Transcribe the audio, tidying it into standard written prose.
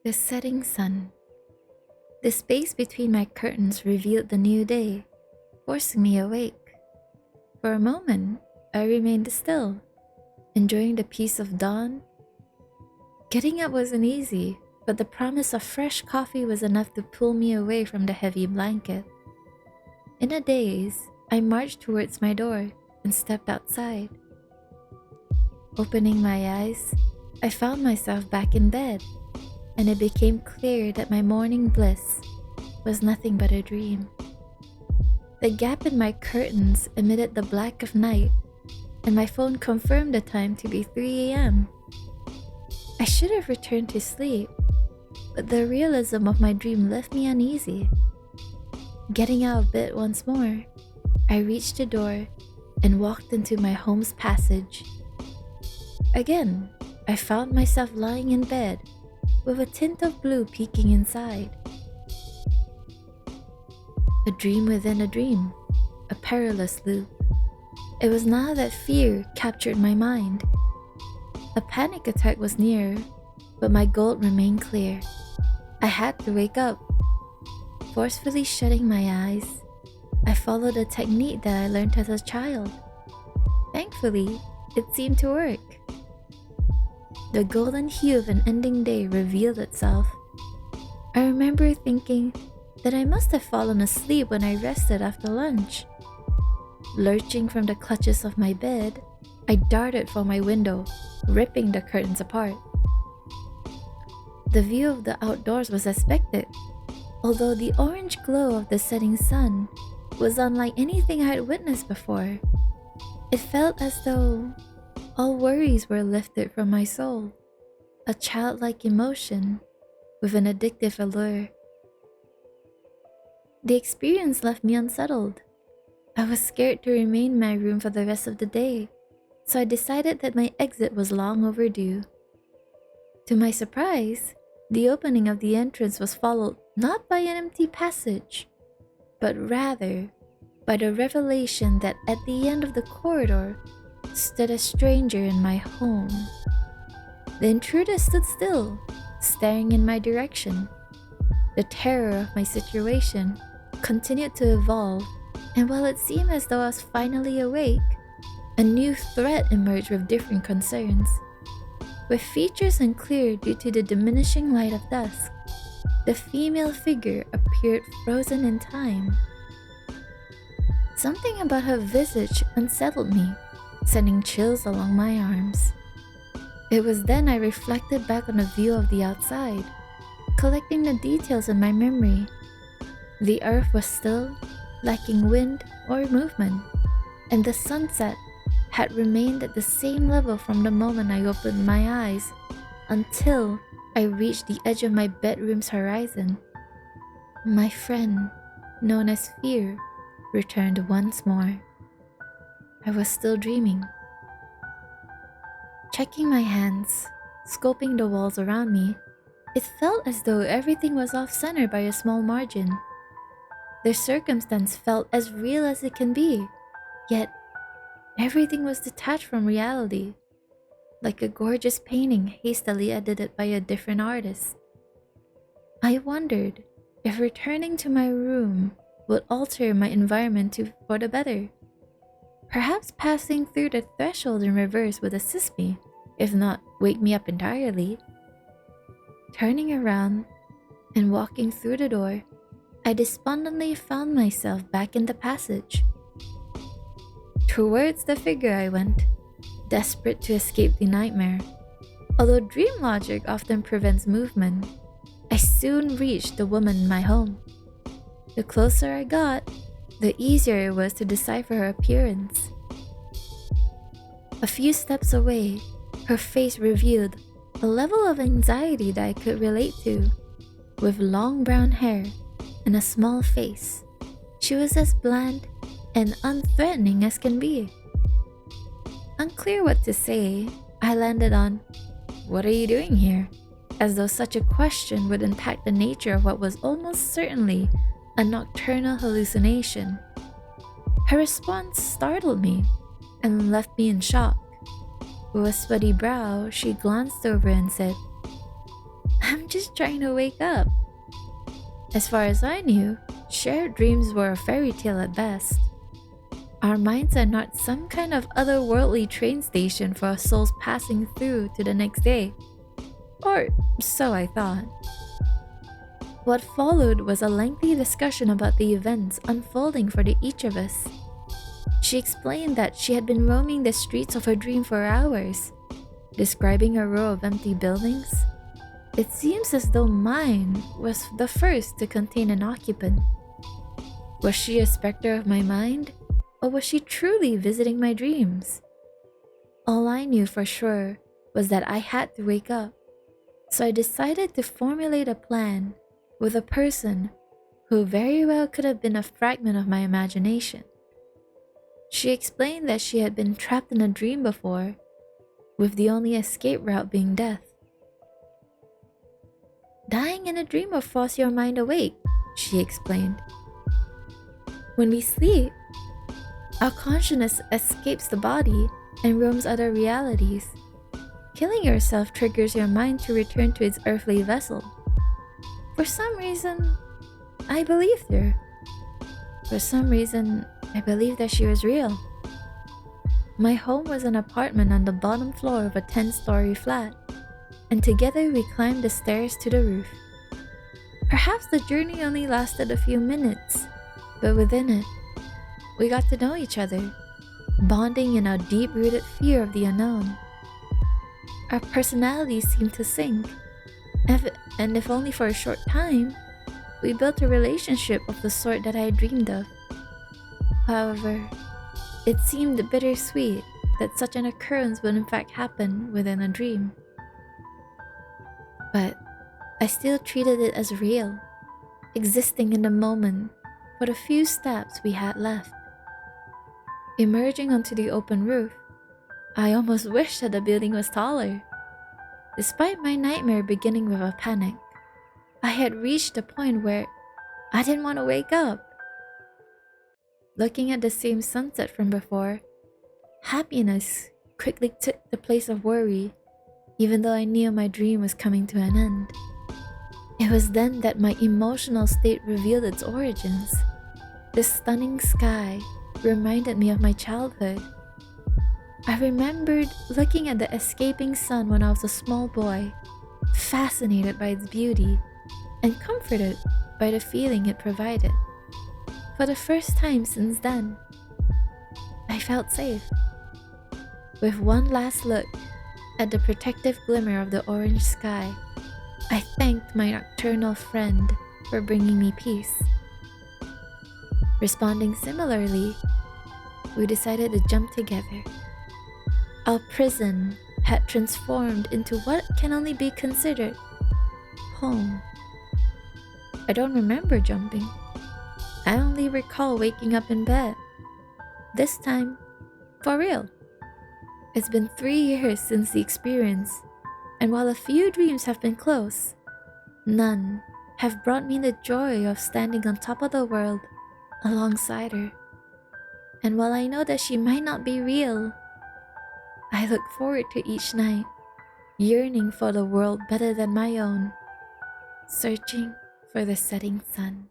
The setting sun. The space between my curtains revealed the new day, forcing me awake. For a moment, I remained still, enjoying the peace of dawn. Getting up wasn't easy, but the promise of fresh coffee was enough to pull me away from the heavy blanket. In a daze, I marched towards my door and stepped outside. Opening my eyes, I found myself back in bed, and it became clear that my morning bliss was nothing but a dream. The gap in my curtains emitted the black of night, and my phone confirmed the time to be 3 a.m. I should have returned to sleep, but the realism of my dream left me uneasy. Getting out of bed once more, I reached the door and walked into my home's passage. Again, I found myself lying in bed, with a tint of blue peeking inside. A dream within a dream, a perilous loop. It was now that fear captured my mind. A panic attack was near, but my goal remained clear. I had to wake up. Forcefully shutting my eyes, I followed a technique that I learned as a child. Thankfully, it seemed to work. The golden hue of an ending day revealed itself. I remember thinking that I must have fallen asleep when I rested after lunch. Lurching from the clutches of my bed, I darted for my window, ripping the curtains apart. The view of the outdoors was expected, although the orange glow of the setting sun was unlike anything I had witnessed before. It felt as though all worries were lifted from my soul, a childlike emotion with an addictive allure. The experience left me unsettled. I was scared to remain in my room for the rest of the day, so I decided that my exit was long overdue. To my surprise, the opening of the entrance was followed not by an empty passage, but rather by the revelation that at the end of the corridor stood a stranger in my home. The intruder stood still, staring in my direction. The terror of my situation continued to evolve, and while it seemed as though I was finally awake, a new threat emerged with different concerns. With features unclear due to the diminishing light of dusk, the female figure appeared frozen in time. Something about her visage unsettled me, sending chills along my arms. It was then I reflected back on the view of the outside, collecting the details in my memory. The earth was still, lacking wind or movement, and the sunset had remained at the same level from the moment I opened my eyes until I reached the edge of my bedroom's horizon. My friend, known as Fear, returned once more. I was still dreaming. Checking my hands, scoping the walls around me, it felt as though everything was off-center by a small margin. The circumstance felt as real as it can be, yet everything was detached from reality, like a gorgeous painting hastily edited by a different artist. I wondered if returning to my room would alter my environment for the better. Perhaps passing through the threshold in reverse would assist me, if not wake me up entirely. Turning around and walking through the door, I despondently found myself back in the passage. Towards the figure I went, desperate to escape the nightmare. Although dream logic often prevents movement, I soon reached the woman in my home. The closer I got, the easier it was to decipher her appearance. A few steps away, her face revealed a level of anxiety that I could relate to. With long brown hair and a small face, she was as bland and unthreatening as can be. Unclear what to say, I landed on, "What are you doing here?" as though such a question would impact the nature of what was almost certainly a nocturnal hallucination. Her response startled me and left me in shock. With a sweaty brow, she glanced over and said, I'm just trying to wake up. As far as I knew, shared dreams were a fairy tale at best. Our minds are not some kind of otherworldly train station for our souls passing through to the next day. Or so I thought. What followed was a lengthy discussion about the events unfolding for each of us. She explained that she had been roaming the streets of her dream for hours, describing a row of empty buildings. It seems as though mine was the first to contain an occupant. Was she a specter of my mind, or was she truly visiting my dreams? All I knew for sure was that I had to wake up, so I decided to formulate a plan with a person who very well could have been a fragment of my imagination. She explained that she had been trapped in a dream before, with the only escape route being death. Dying in a dream will force your mind awake, she explained. When we sleep, our consciousness escapes the body and roams other realities. Killing yourself triggers your mind to return to its earthly vessel. For some reason, I believed her. For some reason, I believed that she was real. My home was an apartment on the bottom floor of a 10-story flat, and together we climbed the stairs to the roof. Perhaps the journey only lasted a few minutes, but within it, we got to know each other, bonding in our deep-rooted fear of the unknown. Our personalities seemed to sync, and if only for a short time, we built a relationship of the sort that I dreamed of. However, it seemed bittersweet that such an occurrence would in fact happen within a dream. But I still treated it as real, existing in the moment for the few steps we had left. Emerging onto the open roof, I almost wished that the building was taller. Despite my nightmare beginning with a panic, I had reached a point where I didn't want to wake up. Looking at the same sunset from before, happiness quickly took the place of worry, even though I knew my dream was coming to an end. It was then that my emotional state revealed its origins. The stunning sky reminded me of my childhood. I remembered looking at the escaping sun when I was a small boy, fascinated by its beauty and comforted by the feeling it provided. For the first time since then, I felt safe. With one last look at the protective glimmer of the orange sky, I thanked my nocturnal friend for bringing me peace. Responding similarly, we decided to jump together. Our prison had transformed into what can only be considered home. I don't remember jumping. I only recall waking up in bed. This time, for real. It's been 3 years since the experience, and while a few dreams have been close, none have brought me the joy of standing on top of the world alongside her. And while I know that she might not be real, I look forward to each night, yearning for the world better than my own, searching for the setting sun.